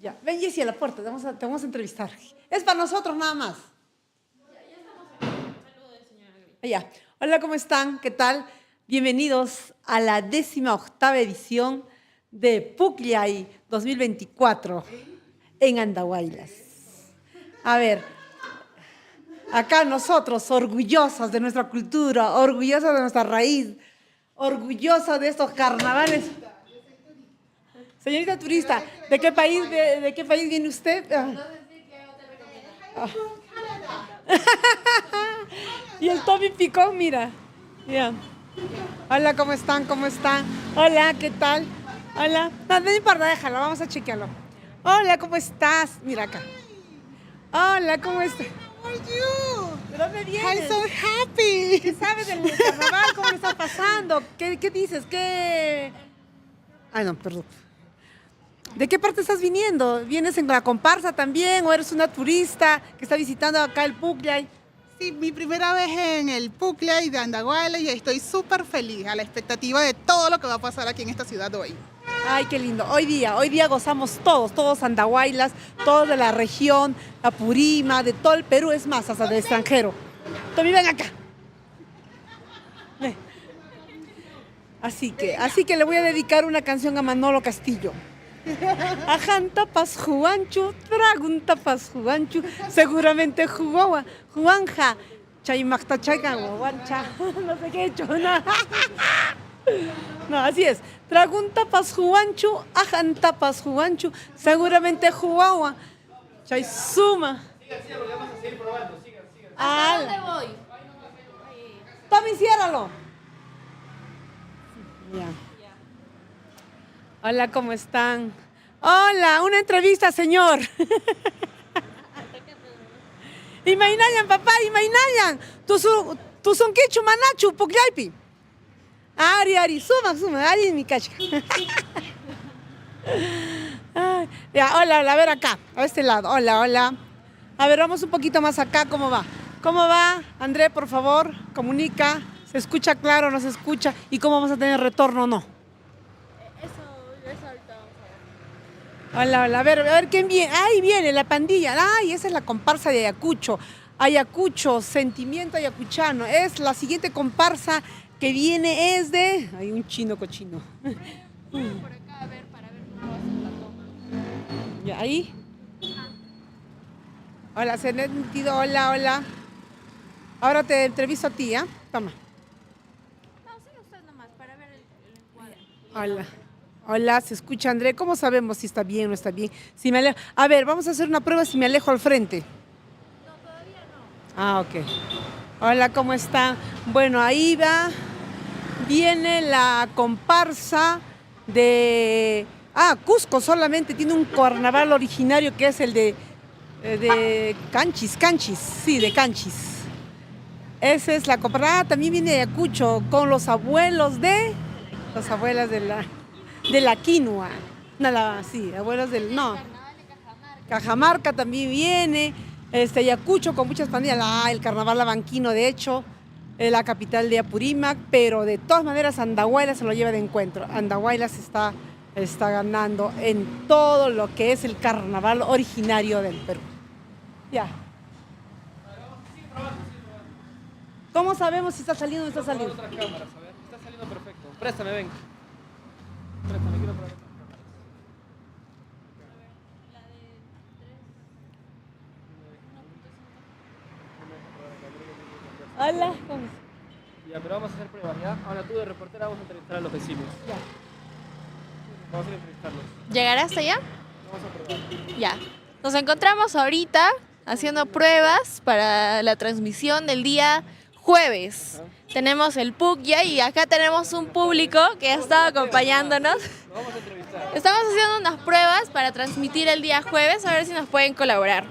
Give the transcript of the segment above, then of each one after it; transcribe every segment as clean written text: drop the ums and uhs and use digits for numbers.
Ya, ven Jessie a la puerta, te vamos a entrevistar. Es para nosotros nada más. Ya estamos aquí. Saludos, señora Gris. Ya. Hola, ¿cómo están? ¿Qué tal? Bienvenidos a la 18ª edición de Pucllay 2024 en Andahuaylas. A ver, acá nosotros, orgullosas de nuestra cultura, orgullosas de nuestra raíz, orgullosas de estos carnavales. Señorita turista, ¿de qué país viene usted? Y el Tommy Picón, mira. Ya. Hola, ¿cómo están? ¿Cómo están? Hola, ¿qué tal? Hola. No importa, déjalo, vamos a chequearlo. Hola, ¿cómo estás? Mira acá. Hola, ¿cómo estás? How are you? ¿De dónde vienes? I'm so happy. ¿Qué sabes del carnaval? ¿Cómo lo está pasando? ¿Qué dices? ¿Qué? Ay, no, perdón. ¿De qué parte estás viniendo? ¿Vienes en la comparsa también o eres una turista que está visitando acá el Pucllay? Sí, mi primera vez en el Pucllay de Andahuaylas y estoy súper feliz a la expectativa de todo lo que va a pasar aquí en esta ciudad hoy. Ay, qué lindo. Hoy día gozamos todos andahuaylas, todos de la región, Apurima, de todo el Perú, es más, hasta del extranjero. Tommy, ven acá. Ven. Así que le voy a dedicar una canción a Manolo Castillo. Ajantapas Juanchu, Traguntapas Juanchu, seguramente jugó Juanja, Chaymactachaga, Guancha, no sé qué he hecho, nada. No, así es. Traguntapas Juanchu, Ajantapas Juanchu, seguramente jugó Chaysuma. Sigan, porque vamos a seguir probando. Sigan. ¿A dónde voy? Tommy, ciérralo. Ya. Hola, ¿cómo están? Hola, una entrevista, señor. Imainayan, papá, imainayan. Tu son quechu manachu, Pucllaypi. Ari, suma, Ari mi cacha. Ya, hola, a ver acá, a este lado. Hola. A ver, vamos un poquito más acá, ¿cómo va? ¿Cómo va? André, por favor, comunica. ¿Se escucha claro o no se escucha? ¿Y cómo vamos a tener retorno o no? Eso ahorita vamos a ver. Hola, a ver quién viene. Ahí viene la pandilla. Ay, esa es la comparsa de Ayacucho. Ayacucho, sentimiento ayacuchano. Es la siguiente comparsa que viene, es de... Hay un chino cochino. Por acá a ver, para ver cómo va a ser la toma. ¿Ya ahí? Hola, se ha sentido. Hola. Ahora te entrevisto a ti, ¿ah? Toma. No, sigue usted nomás, para ver el encuadre. Hola, se escucha André. ¿Cómo sabemos si está bien o no está bien? Si me alejo... A ver, vamos a hacer una prueba si me alejo al frente. No, todavía no. Ah, ok. Hola, ¿cómo está? Bueno, ahí va. Viene la comparsa de... Cusco solamente tiene un carnaval originario que es el de Canchis. Sí, de Canchis. Esa es la comparsa. También viene de Ayacucho con los abuelos de... Las abuelas de la quinoa. Sí, abuelos del... No. Carnaval de Cajamarca. Cajamarca también viene. Ayacucho con muchas pandillas. El carnaval labanquino, de hecho, es la capital de Apurímac, pero de todas maneras Andahuaylas se lo lleva de encuentro. Andahuaylas está ganando en todo lo que es el carnaval originario del Perú. Ya. ¿Cómo sabemos si está saliendo o no está saliendo? Otras cámaras, a ver. Está saliendo perfecto. Préstame, ven. Préstame, quiero probar otras cámaras. La de 3. Hola. ¿Cómo? Ya, pero vamos a hacer pruebas, ¿ya? Ahora tú de reportera vamos a entrevistar a los vecinos. Ya. Vamos a ir a entrevistarlos. ¿Llegará hasta allá? Vamos a probar. Ya. Nos encontramos ahorita haciendo pruebas para la transmisión del día jueves. Tenemos el Pucllay y acá tenemos un público que ha estado acompañándonos. Lo vamos a entrevistar. Estamos haciendo unas pruebas para transmitir el día jueves, a ver si nos pueden colaborar.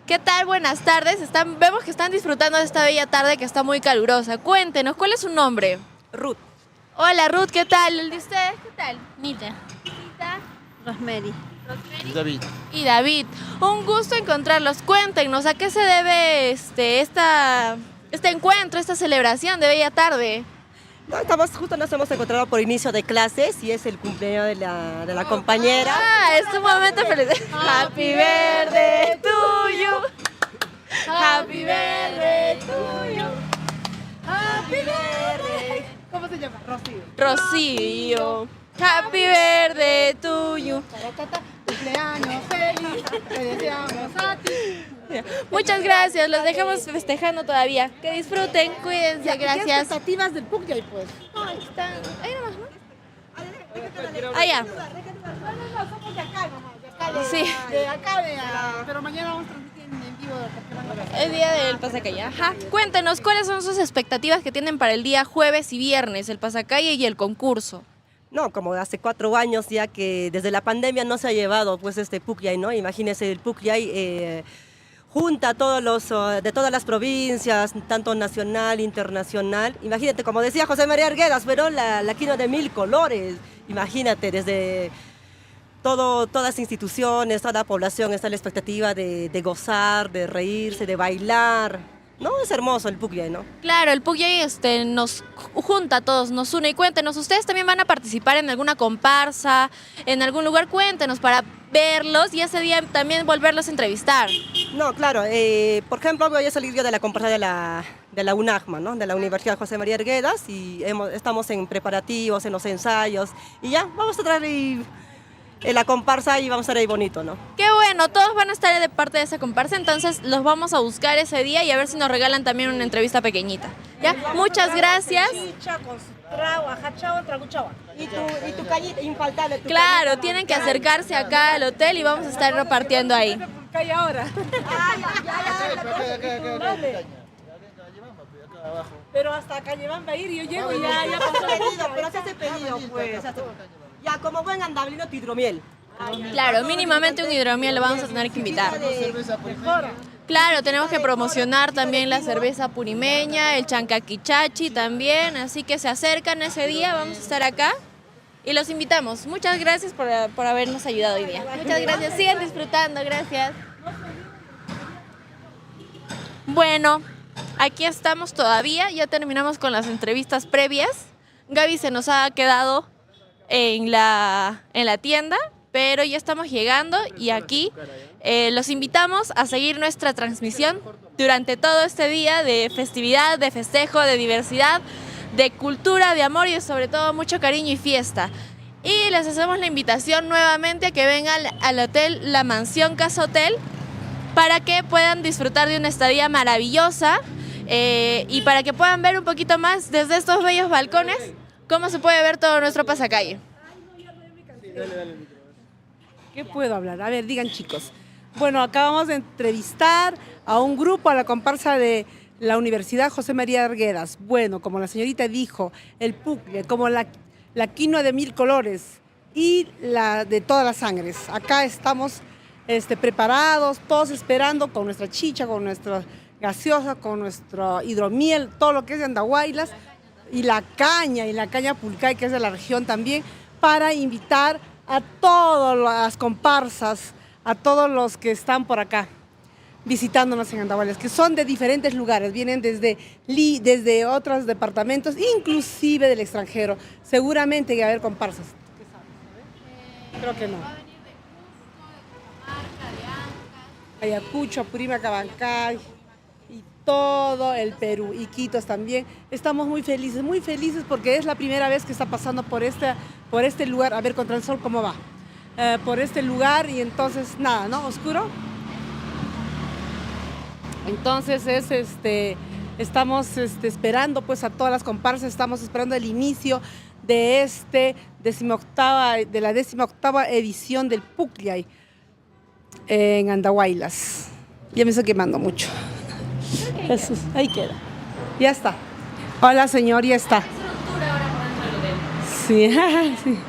¿Qué tal? Buenas tardes. Vemos que están disfrutando de esta bella tarde que está muy calurosa. Cuéntenos, ¿cuál es su nombre? Ruth. Hola Ruth, ¿qué tal? ¿El de ustedes? ¿Qué tal? Nita, Nita, Rosemary. Rosemary David. y David. Un gusto encontrarlos. Cuéntenos, ¿a qué se debe este encuentro, esta celebración de bella tarde? No, justo nos hemos encontrado por inicio de clases y es el cumpleaños de la compañera. Ah, es un momento feliz. Happy birthday to you. Happy birthday to you. Happy birthday. ¿Cómo se llama? Rocío. Rocío. Happy birthday to you. Cumpleaños feliz, te deseamos a ti. Muchas gracias, los dejamos festejando todavía. Que disfruten, cuídense, ¿Qué gracias. expectativas del PUCYAY, pues? Ahí están, ahí nomás, ¿no? No, Allá. somos de acá nomás, de acá Sí. de acá pero mañana vamos a transmitir en vivo porque van a El día del pasacalle. Ajá. Cuéntenos, ¿cuáles son sus expectativas que tienen para el día jueves y viernes, el pasacalle y el concurso? No, como hace 4 años ya que desde la pandemia no se ha llevado pues este PUCYAY, ¿no? Imagínense, el PUCYAY junta a todos los de todas las provincias, tanto nacional, internacional. Imagínate, como decía José María Arguedas, pero la quinoa de 1000 colores. Imagínate, desde todas las instituciones, toda la población está en la expectativa de gozar, de reírse, de bailar. No, es hermoso el PUCYAY, ¿no? Claro, el PUCYAY nos junta a todos, nos une. Y cuéntenos, ¿ustedes también van a participar en alguna comparsa, en algún lugar? Cuéntenos para verlos y ese día también volverlos a entrevistar. No, claro. Por ejemplo, voy a salir yo de la comparsa de la UNAJMA, ¿no? De la Universidad José María Arguedas, y estamos en preparativos, en los ensayos, y ya, vamos a traer en la comparsa y vamos a estar ahí bonito, ¿no? Qué bueno, todos van a estar de parte de esa comparsa, entonces los vamos a buscar ese día y a ver si nos regalan también una entrevista pequeñita. ¿Ya? Muchas gracias. Y tu cañita, infaltable. Claro, tienen que acercarse acá al hotel y vamos a estar repartiendo ahí. calle ahora. Pero hasta Cañeván va a ir y yo llego y ya pasó la pedido, pero se hace pedido, pues. Ya, como buen andablino, hidromiel. Claro, mínimamente un hidromiel lo vamos a tener que invitar. Claro, tenemos que promocionar también la cerveza purimeña, el chancaquichachi también, así que se acercan ese día, vamos a estar acá y los invitamos. Muchas gracias por habernos ayudado hoy día. Muchas gracias, sigan disfrutando, gracias. Bueno, aquí estamos todavía, ya terminamos con las entrevistas previas. Gaby se nos ha quedado en la tienda, pero ya estamos llegando y aquí los invitamos a seguir nuestra transmisión durante todo este día de festividad, de festejo, de diversidad, de cultura, de amor y sobre todo mucho cariño y fiesta. Y les hacemos la invitación nuevamente a que vengan al hotel La Mansión Casa Hotel para que puedan disfrutar de una estadía maravillosa y para que puedan ver un poquito más desde estos bellos balcones cómo se puede ver todo nuestro pasacalle. ¿Qué puedo hablar? A ver, digan chicos. Bueno, acabamos de entrevistar a un grupo, a la comparsa de la Universidad José María Arguedas. Bueno, como la señorita dijo, el pucle, como la quinoa de 1000 colores y la de todas las sangres. Acá estamos preparados, todos esperando con nuestra chicha, con nuestra gaseosa, con nuestro hidromiel, todo lo que es de Andahuaylas, y la caña Pulcay, que es de la región también, para invitar a todas las comparsas, a todos los que están por acá visitándonos en Andahuaylas, que son de diferentes lugares, vienen desde otros departamentos, inclusive del extranjero. Seguramente que va a haber comparsas. ¿Qué sabes? Creo que no. Ayacucho, Apurímac, Abancay y todo el Perú, Iquitos también. Estamos muy felices porque es la primera vez que está pasando por este lugar, a ver contra el sol cómo va, por este lugar y entonces nada, ¿no? Oscuro. Entonces estamos esperando pues a todas las comparsas, estamos esperando el inicio de la 18ª edición del PUCYAY en Andahuaylas. Ya me estoy quemando mucho. Jesús, ahí queda. Ya está. Hola señor, ya está. Sí, sí.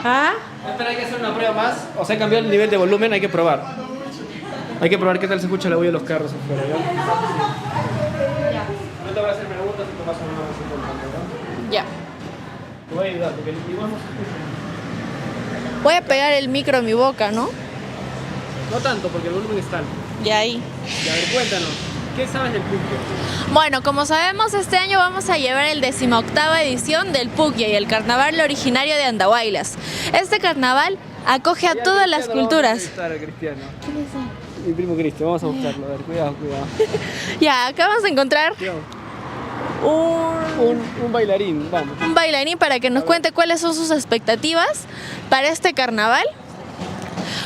¿Ah? Espera, hay que hacer una prueba más. O sea, cambiar el nivel de volumen, hay que probar. Hay que probar qué tal se escucha la bulla de los carros afuera, ¿ya? No te voy a hacer preguntas y te vas a una más importante, ¿no? Ya. Te voy a ayudar, porque igual no se escucha. Voy a pegar el micro a mi boca, ¿no? No tanto, porque el volumen está alto. Y ahí. Y a ver, cuéntanos. ¿Qué sabes del Pucllay? Bueno, como sabemos, este año vamos a llevar el 18ª edición del Pucllay, el carnaval originario de Andahuaylas. Este carnaval acoge a todas las culturas. Mi primo Cristian, vamos a buscarlo, a ver, cuidado. Ya, acá vamos a encontrar Un bailarín, vamos. un bailarín para que nos cuente cuáles son sus expectativas para este carnaval.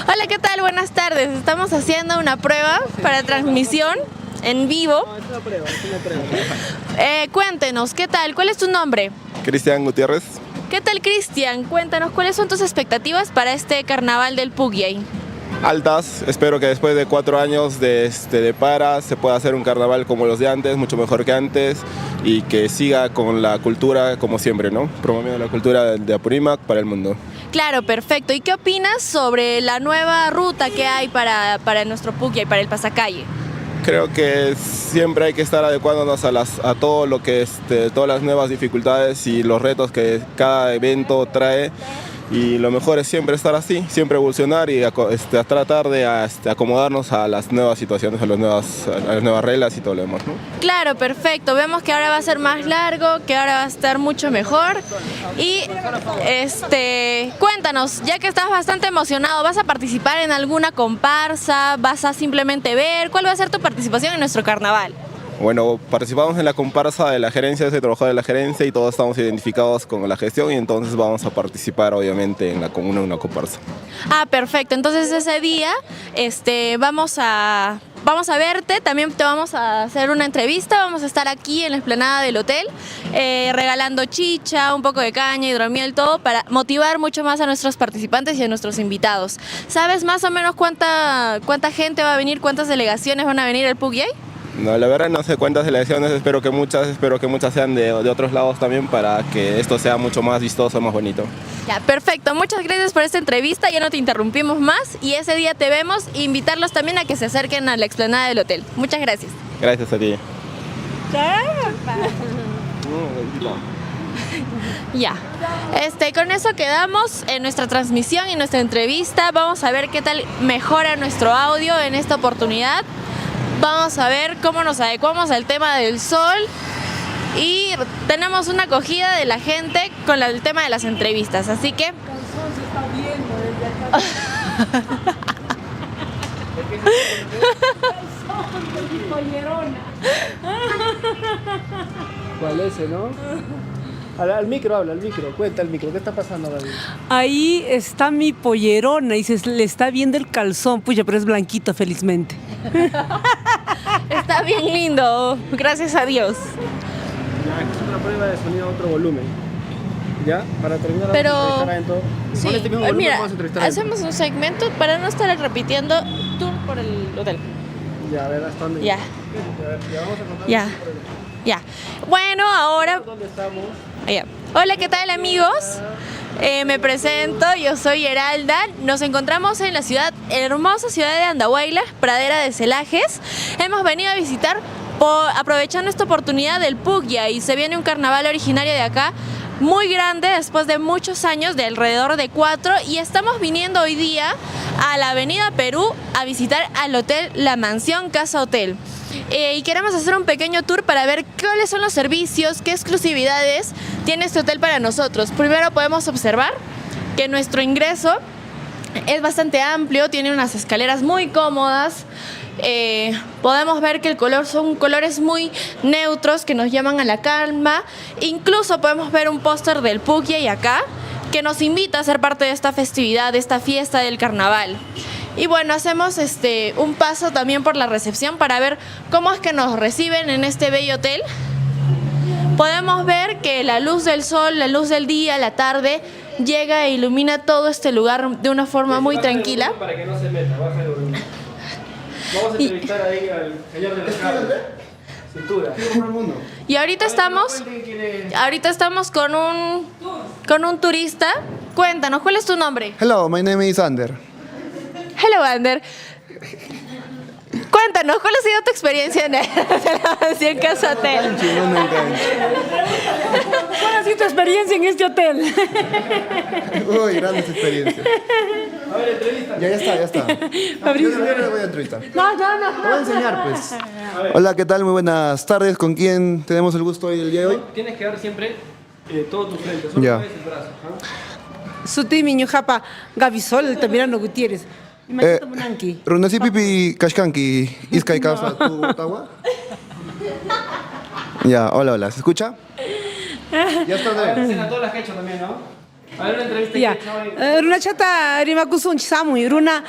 Hola, ¿qué tal? Buenas tardes. Estamos haciendo una prueba para transmisión en vivo. No, es una prueba. Cuéntenos, ¿qué tal? ¿Cuál es tu nombre? Cristian Gutiérrez. ¿Qué tal, Cristian? Cuéntanos, ¿cuáles son tus expectativas para este carnaval del Pucllay? Altas, espero que después de 4 años de para se pueda hacer un carnaval como los de antes, mucho mejor que antes, y que siga con la cultura como siempre, ¿no? Promoviendo la cultura de Apurímac para el mundo. Claro, perfecto. ¿Y qué opinas sobre la nueva ruta que hay para nuestro Pucllay, para el pasacalle? Creo que siempre hay que estar adecuándonos a todo lo que todas las nuevas dificultades y los retos que cada evento trae. Y lo mejor es siempre estar así, siempre evolucionar y a tratar de acomodarnos a las nuevas situaciones, a las nuevas reglas y todo lo demás, ¿no? Claro, perfecto. Vemos que ahora va a ser más largo, que ahora va a estar mucho mejor. Y cuéntanos, ya que estás bastante emocionado, ¿vas a participar en alguna comparsa? ¿Vas a simplemente ver? ¿Cuál va a ser tu participación en nuestro carnaval? Bueno, participamos en la comparsa de la gerencia, soy trabajador de la gerencia y todos estamos identificados con la gestión y entonces vamos a participar obviamente en una comparsa. Ah, perfecto. Entonces ese día vamos a verte, también te vamos a hacer una entrevista, vamos a estar aquí en la explanada del hotel regalando chicha, un poco de caña, hidromiel, todo para motivar mucho más a nuestros participantes y a nuestros invitados. ¿Sabes más o menos cuánta gente va a venir, cuántas delegaciones van a venir al Pucllay? No, la verdad no sé cuántas elecciones, espero que muchas sean de otros lados también para que esto sea mucho más vistoso, más bonito. Ya, perfecto. Muchas gracias por esta entrevista, ya no te interrumpimos más y ese día te vemos e invitarlos también a que se acerquen a la explanada del hotel. Muchas gracias. Gracias a ti. Ya, con eso quedamos en nuestra transmisión y nuestra entrevista. Vamos a ver qué tal mejora nuestro audio en esta oportunidad. Vamos a ver cómo nos adecuamos al tema del sol y tenemos una acogida de la gente con el tema de las entrevistas, así que... ¿Cuál es ese, no? Al micro, cuenta el micro, ¿qué está pasando, David? Ahí está mi pollerona y se le está viendo el calzón, puya, pero es blanquito, felizmente. Está bien lindo, gracias a Dios. Ya, aquí es una prueba de sonido a otro volumen. ¿Ya? Para terminar Pero... vamos a entrevistar a Ento. Sí, Con este mismo volumen mira, vamos a entrevistar a Ento. hacemos un segmento para no estar repitiendo tour por el hotel. Ya, a ver, ¿hasta dónde? Ya. A ver, ya vamos a contar. Ya. Bueno, ahora... ¿Dónde estamos? Allá. Hola, ¿qué tal, amigos? Me presento, yo soy Heralda. Nos encontramos en la hermosa ciudad de Andahuaylas, pradera de celajes. Hemos venido a visitar, aprovechando esta oportunidad del Pucllay, y se viene un carnaval originario de acá, muy grande, después de muchos años, de alrededor de 4, y estamos viniendo hoy día a la Avenida Perú a visitar al hotel La Mansión Casa Hotel. Y queremos hacer un pequeño tour para ver cuáles son los servicios, qué exclusividades tiene este hotel para nosotros. Primero podemos observar que nuestro ingreso es bastante amplio, tiene unas escaleras muy cómodas. Podemos ver que el color son colores muy neutros que nos llaman a la calma. Incluso podemos ver un póster del Pucllay acá que nos invita a ser parte de esta festividad, de esta fiesta del carnaval. Y bueno, hacemos un paso también por la recepción para ver cómo es que nos reciben en este bello hotel. Podemos ver que la luz del sol, la luz del día, la tarde, llega e ilumina todo este lugar de una forma muy tranquila. Para que no se meta, baja el volumen. Vamos a entrevistar ahí al señor de la cara. Cintura. Y ahorita estamos con un turista. Cuéntanos, ¿cuál es tu nombre? Hello, my name is Ander. Hello, Ander. Cuéntanos, ¿cuál ha sido tu experiencia en la Mansión Casa Hotel? ¿Cuál ha sido tu experiencia en este hotel? Uy, grandes experiencias. A ver, entrevista. Ya está. Fabricio. Yo le voy a entrevistar. No. Te voy a enseñar, pues. Hola, ¿qué tal? Muy buenas tardes. ¿Con quién tenemos el gusto hoy el día de hoy? Tienes que dar siempre todo tu frente, solo Ya. mueves el brazo. ¿Ah? Suti Miñujapa, Gavisol, Tamirano Gutiérrez. Imagínate Munanki. Runasi pipi kashkanki iskay causa tu tawa. Ya, hola. ¿Se escucha? Ya está, Andrea. Hacen a todas las que he hecho también, ¿no? A ver, una entrevista Ya. que he hecho hoy. Runa chata rimakusun chisamui. Runa,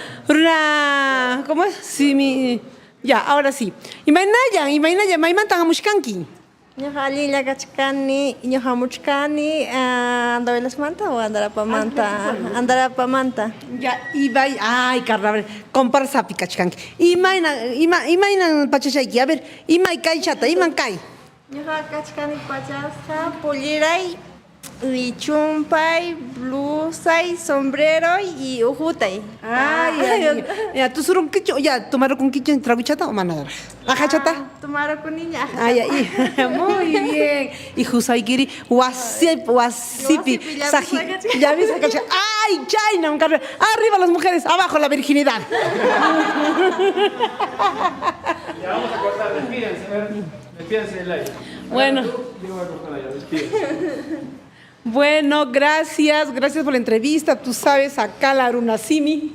¿cómo es? Sí, ya, ahora sí. Imainaya, maimantan mushkanki. Ñuqa allilla kachkani, ñuqa muchkani, andavelas manta o andarapamanta, andarapamanta. Ya, Ibai, ay, carnaval, comparsa pikachkanki. Imainan pachachayki. A ver, imay kai chata, iman kai. Ñuqa kachkani pachasqa, pulliray, y chumpay, blusay, sombrero y ujutay. Ay, ya, tu surun kicho, ya, tomaron con kicho en traguchata o manadora. Ajá, chata. Tomaro con niña. Ay, muy bien. Y Jusaikiri, Wasipi, Saji. Ya ves, ay, China, un carro. Arriba las mujeres, abajo la virginidad. Ya vamos a cortar, despídense, a ver. Despídense del aire. Bueno. Digo, voy a cortar allá, despídense. Bueno, gracias por la entrevista. Tú sabes, acá la Runasimi,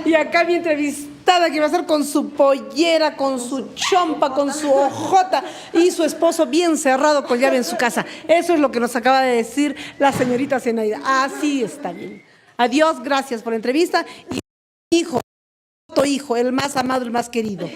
y acá mi entrevistada que va a estar con su pollera, con su chompa, con su ojota y su esposo bien cerrado con llave en su casa. Eso es lo que nos acaba de decir la señorita Zenaida. Así está bien. Adiós, gracias por la entrevista. Y hijo, el más amado, el más querido.